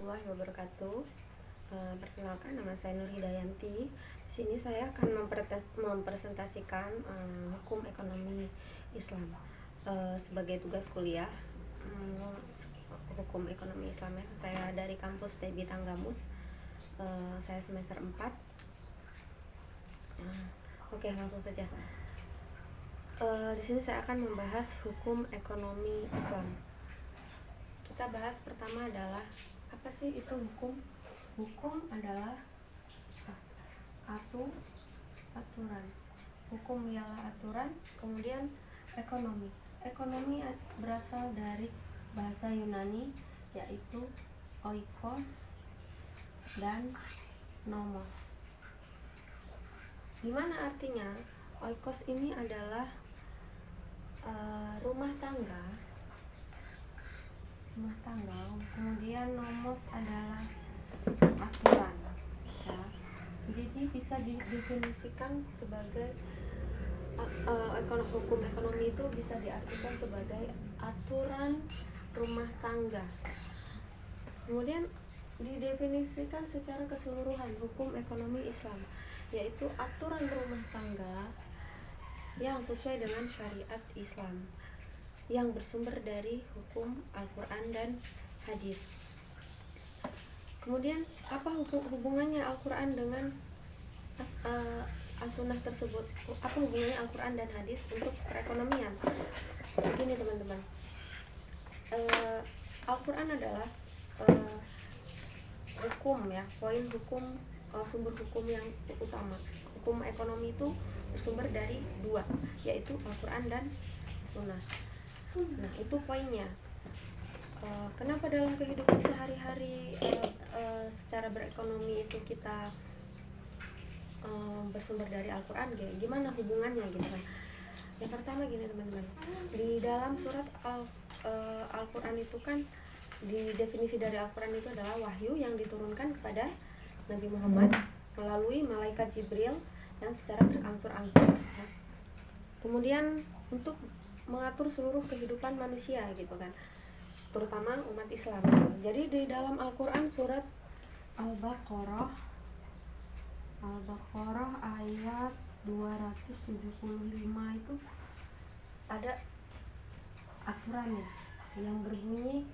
warahmatullahi wabarakatuh. Perkenalkan, nama saya Nur Hidayanti. Di sini saya akan mempresentasikan hukum ekonomi Islam sebagai tugas kuliah. Hukum ekonomi Islam ya. Saya dari kampus TB Tanggamus. Saya semester 4. Oke, langsung saja. Di sini saya akan membahas hukum ekonomi Islam. Kita bahas pertama adalah apa sih itu hukum? Hukum adalah aturan. Hukum ialah aturan. Kemudian ekonomi. Ekonomi berasal dari bahasa Yunani, yaitu oikos dan nomos. Gimana artinya? Oikos ini adalah rumah tangga, kemudian nomos adalah aturan ya. Jadi bisa didefinisikan sebagai hukum ekonomi itu bisa diartikan sebagai aturan rumah tangga. Kemudian didefinisikan secara keseluruhan hukum ekonomi Islam, yaitu aturan rumah tangga yang sesuai dengan syariat Islam yang bersumber dari hukum Al-Quran dan hadis. Kemudian apa hubungannya Al-Quran dengan as-sunnah tersebut? Apa hubungannya Al-Quran dan hadis untuk perekonomian? Begini teman-teman, Al-Quran adalah hukum ya, poin hukum, sumber hukum yang utama. Hukum ekonomi itu bersumber dari dua, yaitu Al-Quran dan Sunnah. Nah, itu poinnya. Kenapa dalam kehidupan sehari-hari secara berekonomi itu kita bersumber dari Al-Quran? Gimana hubungannya gitu kan? Yang pertama gini teman-teman, di dalam surat Al-Quran itu kan, di definisi dari Al-Quran itu adalah wahyu yang diturunkan kepada Nabi Muhammad melalui malaikat Jibril dan secara berangsur-angsur ya. Kemudian untuk mengatur seluruh kehidupan manusia gitu kan, terutama umat Islam. Jadi di dalam Al-Quran surat Al-Baqarah ayat 275 itu ada aturannya yang berbunyi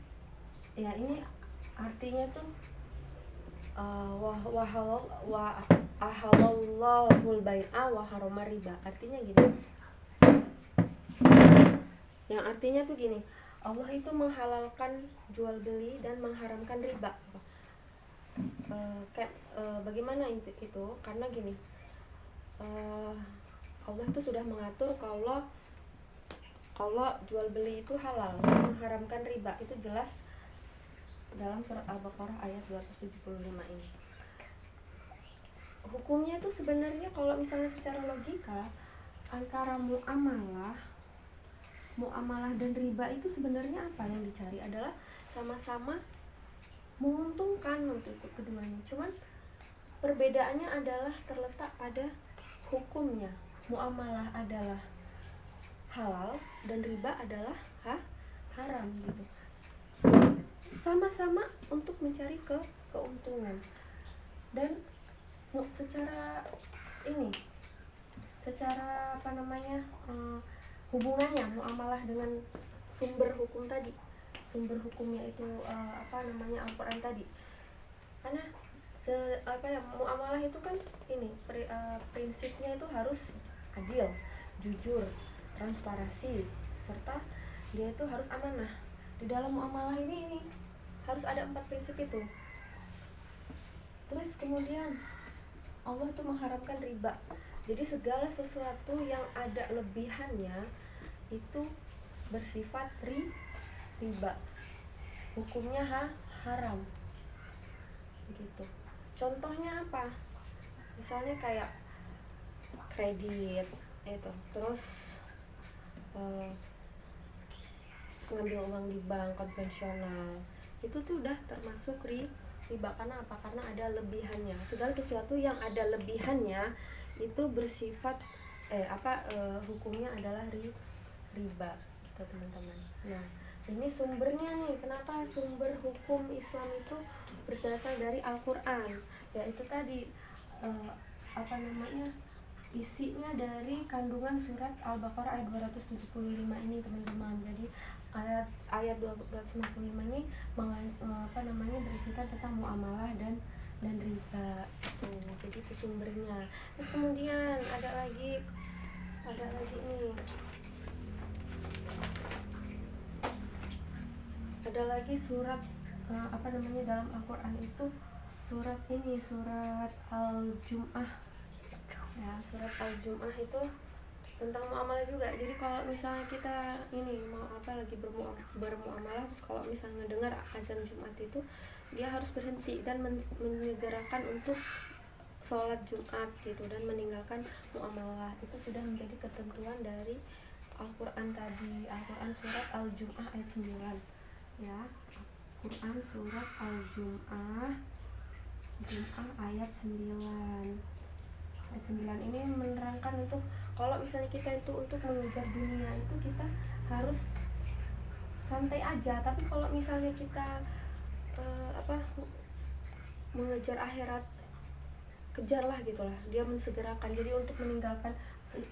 ya, ini artinya tuh ahalallahul bai'a wa harama riba. Artinya gini, yang artinya tuh gini, Allah itu menghalalkan jual beli dan mengharamkan riba. Bagaimana itu? Karena gini, Allah itu sudah mengatur kalau jual beli itu halal, mengharamkan riba, itu jelas dalam surat Al-Baqarah ayat 275 ini. Hukumnya itu sebenarnya kalau misalnya secara logika, antara muamalah dan riba itu sebenarnya apa yang dicari adalah sama-sama menguntungkan untuk keduanya. Cuman perbedaannya adalah terletak pada hukumnya. Muamalah adalah halal dan riba adalah haram gitu. Sama-sama untuk mencari keuntungan. Dan secara hubungannya muamalah dengan sumber hukum tadi, sumber hukumnya itu Al-Quran tadi. Karena muamalah itu kan prinsipnya itu harus adil, jujur, transparansi, serta dia itu harus amanah. Di dalam muamalah ini harus ada 4 prinsip itu. Terus kemudian Allah tuh mengharapkan riba. Jadi segala sesuatu yang ada lebihannya itu bersifat riba. Hukumnya haram. Begitu. Contohnya apa? Misalnya kayak kredit itu, terus ngambil uang di bank konvensional, itu tuh udah termasuk riba. Karena apa? Karena ada lebihannya. Segala sesuatu yang ada lebihannya itu bersifat hukumnya adalah riba gitu teman-teman. Nah, Ini sumbernya nih, kenapa sumber hukum Islam itu berasal dari Al-Quran, yaitu tadi isinya dari kandungan surat Al-Baqarah ayat 275 ini teman-teman. Jadi ayat 255 ini berisikan tentang muamalah dan riba tuh. Jadi itu sumbernya. Terus kemudian ada lagi nih, ada lagi surat dalam Al-Quran itu surat Al-Jum'ah ya. Surat Al-Jum'ah itu tentang muamalah juga. Jadi kalau misalnya kita mau lagi bermuamalah, terus kalau misalnya dengar azan Jumat itu dia harus berhenti dan menyegerakan untuk sholat Jumat gitu, dan meninggalkan muamalah. Itu sudah menjadi ketentuan dari Al-Quran tadi. Al-Quran surat Al-Jum'ah ayat 9 ya. Quran surat Al-Jum'ah ayat 9. Ayat 9 ini menerangkan untuk kalau misalnya kita itu untuk mengejar dunia itu kita harus santai aja, tapi kalau misalnya kita mengejar akhirat, kejarlah gitulah, dia mensegerakan. Jadi untuk meninggalkan,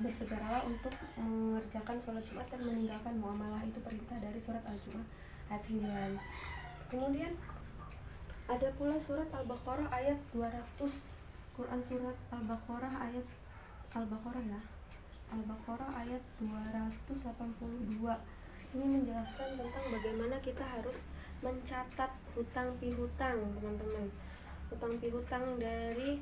bersegeralah untuk mengerjakan sholat Jumat dan meninggalkan muamalah. Itu perintah dari surat Al-Jum'ah ayat 9. Kemudian ada pula surat Al-Baqarah ayat 200. Quran surat Al-Baqarah ayat Al-Baqarah ayat 282. Ini menjelaskan tentang bagaimana kita harus mencatat hutang piutang, teman-teman. Hutang piutang dari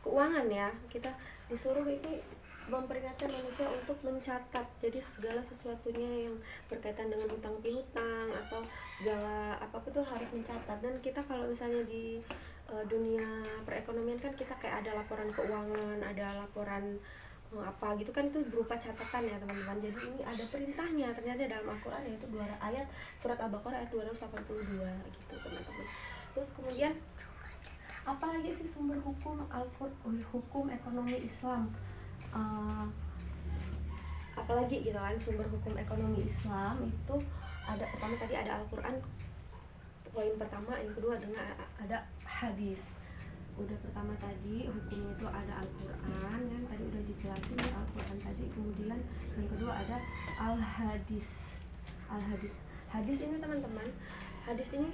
keuangan ya. Kita disuruh ini memperingatkan manusia untuk mencatat. Jadi segala sesuatunya yang berkaitan dengan hutang piutang atau segala apapun itu harus mencatat. Dan kita kalau misalnya di dunia perekonomian kan kita kayak ada laporan keuangan, ada laporan apa gitu kan, itu berupa catatan ya teman-teman. Jadi ini ada perintahnya ternyata dalam Al-Quran, yaitu ayat surat Al-Baqarah ayat 282 gitu teman-teman. Terus kemudian apalagi sih sumber hukum hukum ekonomi Islam, apalagi gitu kan sumber hukum ekonomi Islam itu ada. Pertama tadi ada Al-Quran, poin pertama. Yang kedua ada hadis. Udah pertama tadi hukumnya itu ada Al-Quran kan, tadi udah dijelasin ya Al-Quran tadi. Kemudian yang kedua ada Al-Hadis. Hadis ini teman-teman, hadis ini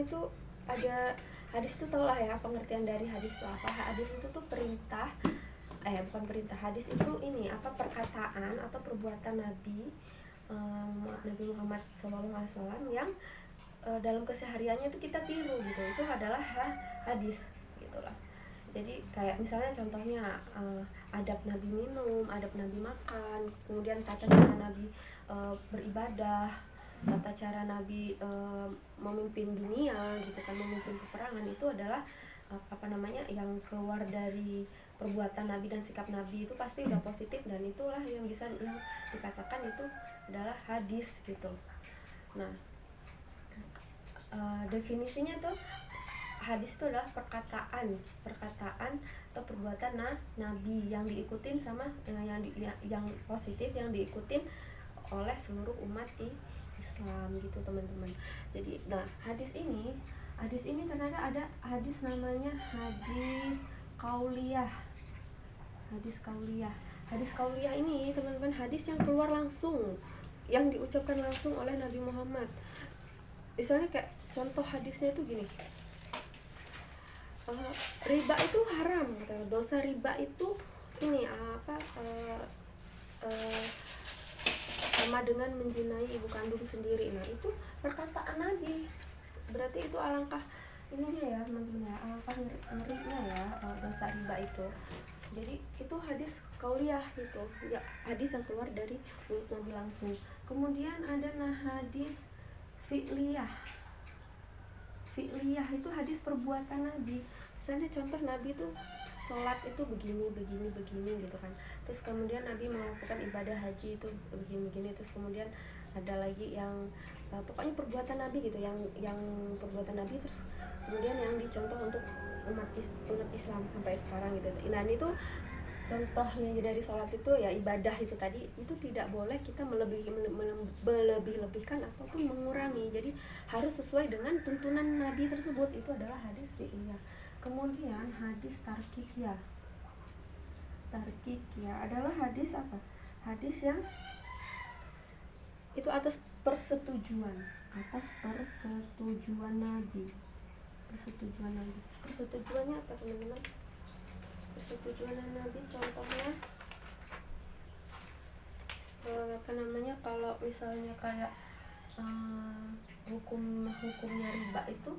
tuh ada. Hadis itu tau lah ya pengertian dari hadis itu apa. Hadis itu tuh perintah, bukan perintah. Hadis itu perkataan atau perbuatan Nabi Muhammad SAW yang dalam kesehariannya itu kita tiru gitu. Itu adalah hadis gitulah. Jadi kayak misalnya contohnya adab Nabi minum, adab Nabi makan, kemudian tata cara Nabi beribadah, tata cara Nabi memimpin dunia gitu kan, memimpin peperangan. Itu adalah yang keluar dari perbuatan Nabi dan sikap Nabi itu pasti udah positif, dan itulah yang dikatakan itu adalah hadis gitu. Nah, definisinya tuh hadis itu adalah perkataan atau perbuatan Nabi yang diikutin sama yang positif, yang diikutin oleh seluruh umat Islam gitu teman-teman. Jadi hadis ini ternyata ada hadis namanya hadis qauliyah. Hadis qauliyah ini teman-teman hadis yang keluar langsung, yang diucapkan langsung oleh Nabi Muhammad. Misalnya kayak contoh hadisnya itu gini, riba itu haram, dosa riba itu sama dengan menzinai ibu kandung sendiri. Nah itu perkataan Nabi, berarti itu alangkah ininya ya teman-teman ya, alangkah ngerinya ya dosa riba itu. Jadi itu hadis qauliyah itu ya, hadis yang keluar dari mulut Nabi langsung. Kemudian ada hadis fi'liyah itu hadis perbuatan Nabi. Misalnya contoh Nabi tuh sholat itu begini gitu kan, terus kemudian Nabi melakukan ibadah haji itu begini. Terus kemudian ada lagi yang pokoknya perbuatan Nabi gitu, yang perbuatan Nabi, terus kemudian yang dicontoh untuk umat Islam sampai sekarang gitu. Nah itu contohnya dari sholat itu ya ibadah itu tadi, itu tidak boleh kita melebih-lebihkan ataupun mengurangi. Jadi harus sesuai dengan tuntunan Nabi tersebut. Itu adalah hadis fi'liyah. Kemudian hadis tarkikiyah. Tarkikiyah adalah hadis apa? Hadis yang itu atas persetujuan Nabi. Persetujuannya apa teman-teman? Persetujuan Nabi contohnya kalau misalnya kayak hukumnya riba itu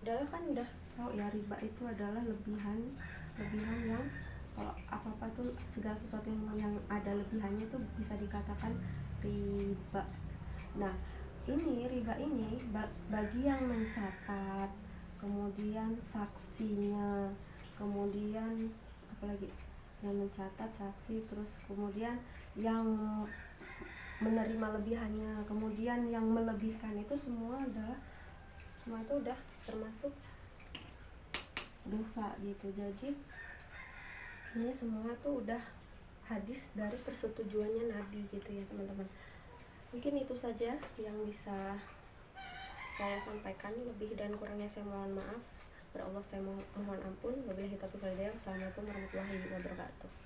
adalah kan udah tahu ya, riba itu adalah lebihan yang kalau apa-apa tuh segala sesuatu yang ada lebihannya itu bisa dikatakan riba. Nah, ini riba ini bagi yang mencatat, kemudian saksinya, kemudian apalagi yang mencatat, saksi, terus kemudian yang menerima lebihannya, kemudian yang melebihkan, itu semua itu udah termasuk dosa gitu. Jadi ini semua tuh udah hadis dari persetujuannya Nabi gitu ya teman-teman. Mungkin itu saja yang bisa saya sampaikan, lebih dan kurangnya saya mohon maaf. Kepada Allah saya mohon ampun. Wabillahi taufiq wal hidayah. Wassalamualaikum warahmatullahi wabarakatuh.